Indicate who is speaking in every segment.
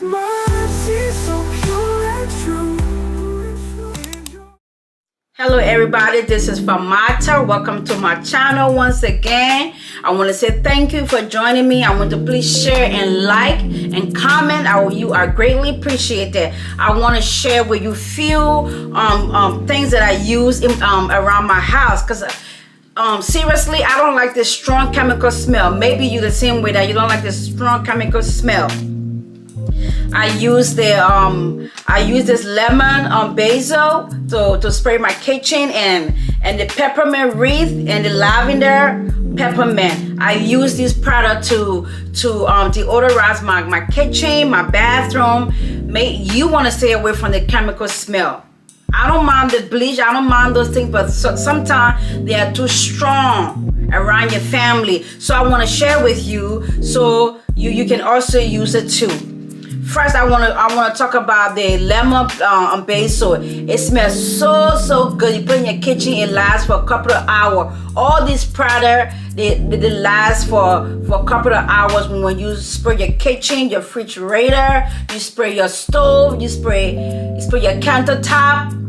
Speaker 1: mercy so pure and true.
Speaker 2: Hello everybody, this is Famata. Welcome to my channel once again. I want to say thank you for joining me. I want to please share and like and comment. You are greatly appreciated. I want to share with you few things that I use around my house, because seriously, I don't like this strong chemical smell. Maybe you the same way that you don't like this strong chemical smell. I use this lemon basil to spray my kitchen, and the peppermint wreath and the lavender peppermint. I use this product to deodorize my kitchen, my bathroom. You want to stay away from the chemical smell. I don't mind the bleach, I don't mind those things, but sometimes they are too strong around your family. So I want to share with you so you can also use it too. First, I want to talk about the lemon basil. It smells so good. You put it in your kitchen, it lasts for a couple of hours. All these products, they last for a couple of hours. When you spray your kitchen, your refrigerator, you spray your stove, you spray your countertop.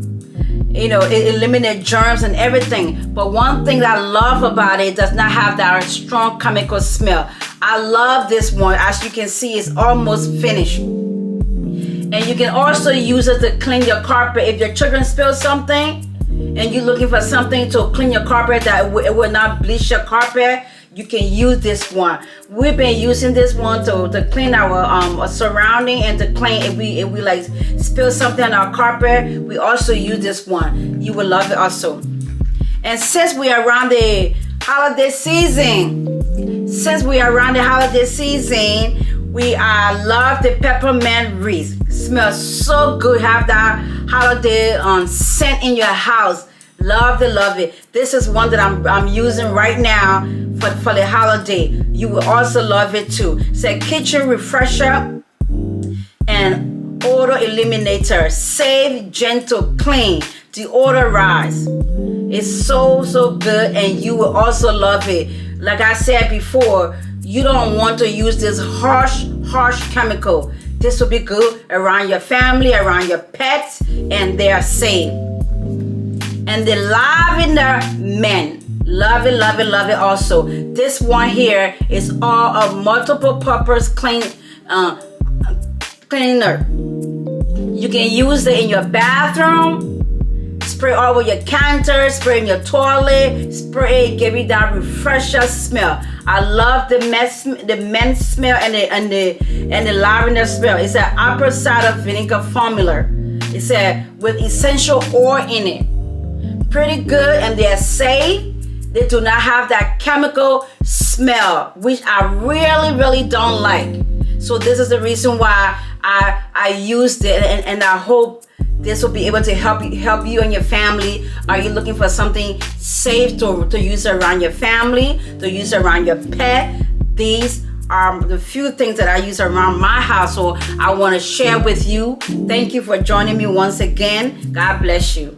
Speaker 2: You know, it eliminates germs and everything. But one thing that I love about it does not have that strong chemical smell. I love this one. As you can see, it's almost finished. And you can also use it to clean your carpet. If your children spill something and you're looking for something to clean your carpet that it will not bleach your carpet, you can use this one. We've been using this one to clean our surrounding, and to clean if we like spill something on our carpet, we also use this one. You will love it also. And since we are around the holiday season, I love the peppermint wreath. Smells so good. Have that holiday scent in your house. Love it. This is one that I'm using right now for the holiday. You will also love it too. It's a kitchen refresher and odor eliminator. Safe, gentle, clean, deodorize. It's so good, and you will also love it. Like I said before, you don't want to use this harsh chemical. This will be good around your family, around your pets, and they are safe. And the lavender mint, love it also. This one here is all of multiple purpose cleaner. You can use it in your bathroom, spray all over your counter, spray in your toilet, spray, give you that refresher smell. I love the mint smell and the lavender smell. It's an apple cider vinegar formula. It's with essential oil in it. Pretty good, and they're safe. They do not have that chemical smell, which I really don't like. So this is the reason why I used it, and I hope this will be able to help you and your family. Are you looking for something safe to use around your family, to use around your pet? These are the few things that I use around my household. I want to share with you. Thank you for joining me once again. God bless you.